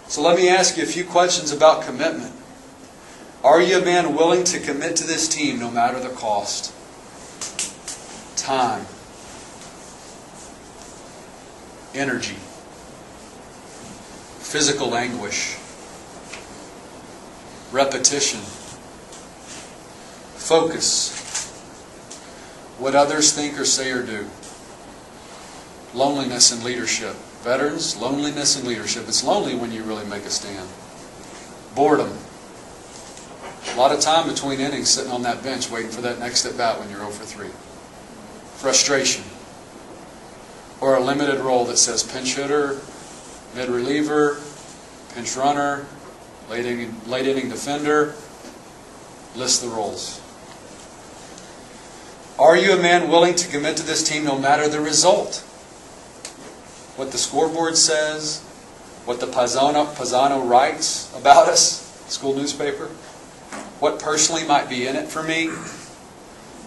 So let me ask you a few questions about commitment. Are you a man willing to commit to this team no matter the cost? Time. Energy. Physical anguish. Repetition. Focus. What others think or say or do. Loneliness and leadership. Veterans, loneliness and leadership. It's lonely when you really make a stand. Boredom. A lot of time between innings sitting on that bench waiting for that next at bat when you're 0 for 3. Frustration. Or a limited role that says pinch hitter, mid reliever, pinch runner, late inning defender. List the roles. Are you a man willing to commit to this team no matter the result? What the scoreboard says, what the Paisano writes about us, school newspaper, what personally might be in it for me.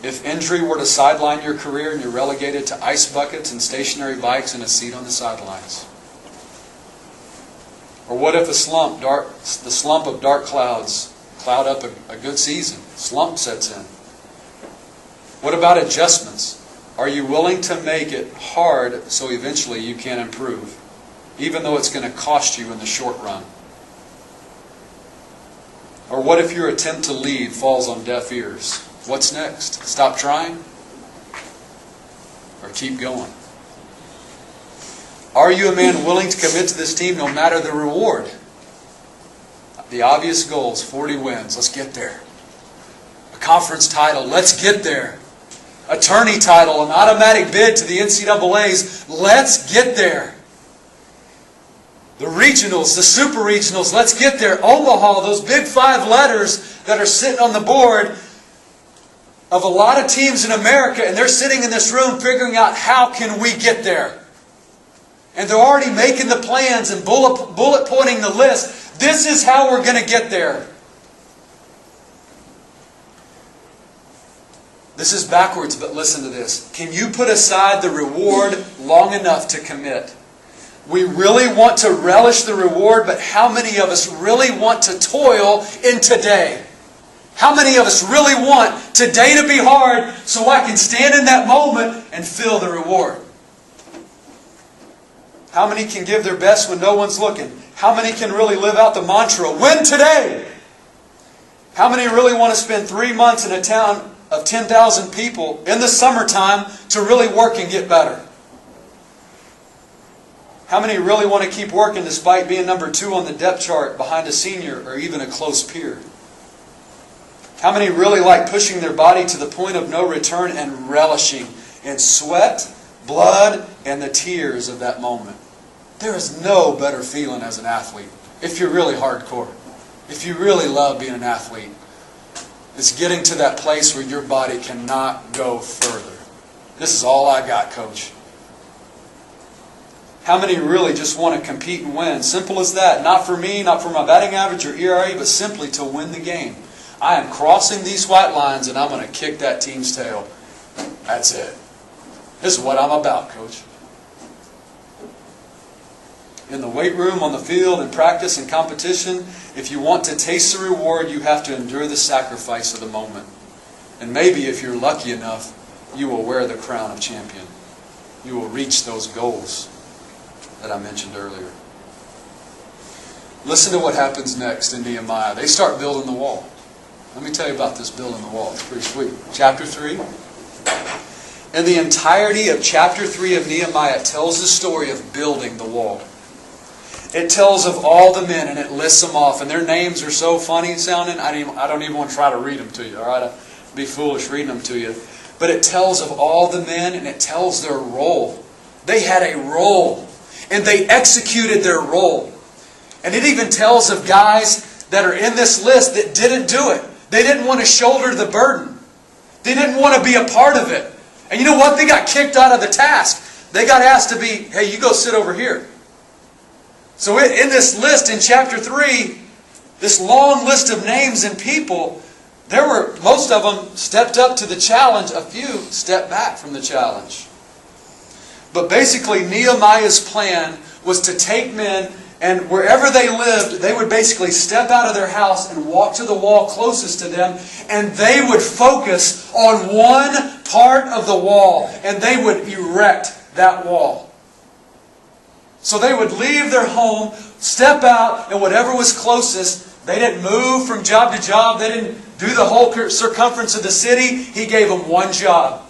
If injury were to sideline your career and you're relegated to ice buckets and stationary bikes and a seat on the sidelines. Or what if the slump of dark clouds cloud up a good season? Slump sets in. What about adjustments? Are you willing to make it hard so eventually you can improve, even though it's going to cost you in the short run? Or what if your attempt to lead falls on deaf ears? What's next? Stop trying? Or keep going? Are you a man willing to commit to this team no matter the reward? The obvious goals, 40 wins, let's get there. A conference title, let's get there. A tourney title, an automatic bid to the NCAAs, let's get there. The regionals, the super regionals, let's get there. Omaha, those big 5 letters that are sitting on the board of a lot of teams in America, and they're sitting in this room figuring out how can we get there. And they're already making the plans and bullet pointing the list. This is how we're going to get there. This is backwards, but listen to this. Can you put aside the reward long enough to commit? We really want to relish the reward, but how many of us really want to toil in today? How many of us really want today to be hard so I can stand in that moment and feel the reward? How many can give their best when no one's looking? How many can really live out the mantra, win today? How many really want to spend 3 months in a town of 10,000 people in the summertime to really work and get better? How many really want to keep working despite being number 2 on the depth chart behind a senior or even a close peer? How many really like pushing their body to the point of no return and relishing in sweat, blood, and the tears of that moment? There is no better feeling as an athlete. If you're really hardcore, if you really love being an athlete, it's getting to that place where your body cannot go further. This is all I got, coach. How many really just want to compete and win? Simple as that. Not for me, not for my batting average or ERA, but simply to win the game. I am crossing these white lines and I'm going to kick that team's tail. That's it. This is what I'm about, coach. In the weight room, on the field, in practice, in competition, if you want to taste the reward, you have to endure the sacrifice of the moment. And maybe if you're lucky enough, you will wear the crown of champion. You will reach those goals that I mentioned earlier. Listen to what happens next in Nehemiah. They start building the wall. Let me tell you about this building the wall. It's pretty sweet. Chapter 3. And the entirety of chapter 3 of Nehemiah tells the story of building the wall. It tells of all the men and it lists them off. And their names are so funny sounding, I don't even want to try to read them to you. All right, I'd be foolish reading them to you. But it tells of all the men and it tells their role. They had a role. And they executed their role. And it even tells of guys that are in this list that didn't do it. They didn't want to shoulder the burden. They didn't want to be a part of it. And you know what? They got kicked out of the task. They got asked to be, hey, you go sit over here. So in this list in chapter 3, this long list of names and people, most of them stepped up to the challenge. A few stepped back from the challenge. But basically, Nehemiah's plan was to take men And wherever they lived, they would basically step out of their house and walk to the wall closest to them, and they would focus on one part of the wall, and they would erect that wall. So they would leave their home, step out, and whatever was closest, they didn't move from job to job, they didn't do the whole circumference of the city. He gave them one job.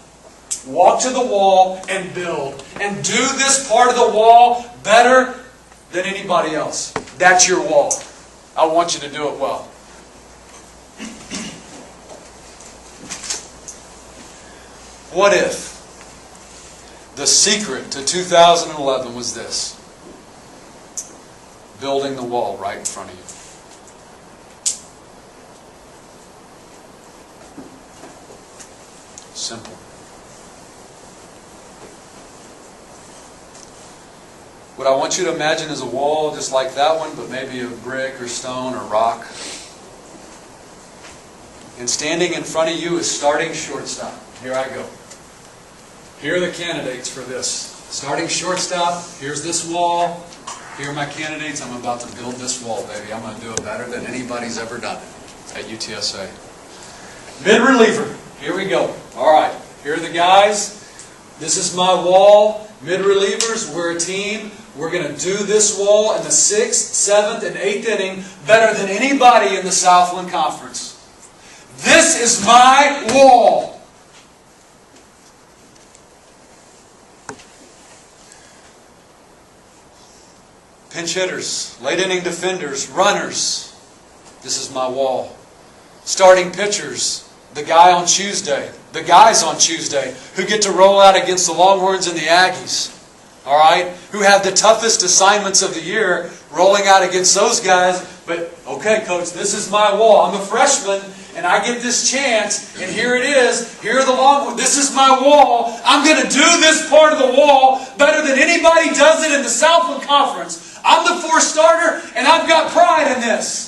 Walk to the wall and build. And do this part of the wall better than anybody else. That's your wall. I want you to do it well. What if the secret to 2011 was this? Building the wall right in front of you. Simple. What I want you to imagine is a wall just like that one, but maybe of brick or stone or rock. And standing in front of you is starting shortstop. Here I go. Here are the candidates for this. Starting shortstop, here's this wall. Here are my candidates. I'm about to build this wall, baby. I'm going to do it better than anybody's ever done it at UTSA. Mid-reliever. Here we go. All right. Here are the guys. This is my wall. Mid-relievers, we're a team. We're going to do this wall in the 6th, 7th, and 8th inning better than anybody in the Southland Conference. This is my wall. Pinch hitters, late inning defenders, runners. This is my wall. Starting pitchers, the guy on Tuesday, the guys on Tuesday who get to roll out against the Longhorns and the Aggies. All right? Who have the toughest assignments of the year rolling out against those guys. But, okay, coach, this is my wall. I'm a freshman, and I get this chance, and here it is. Here are the Longhorns. This is my wall. I'm going to do this part of the wall better than anybody does it in the Southland Conference. I'm the 4th starter, and I've got pride in this.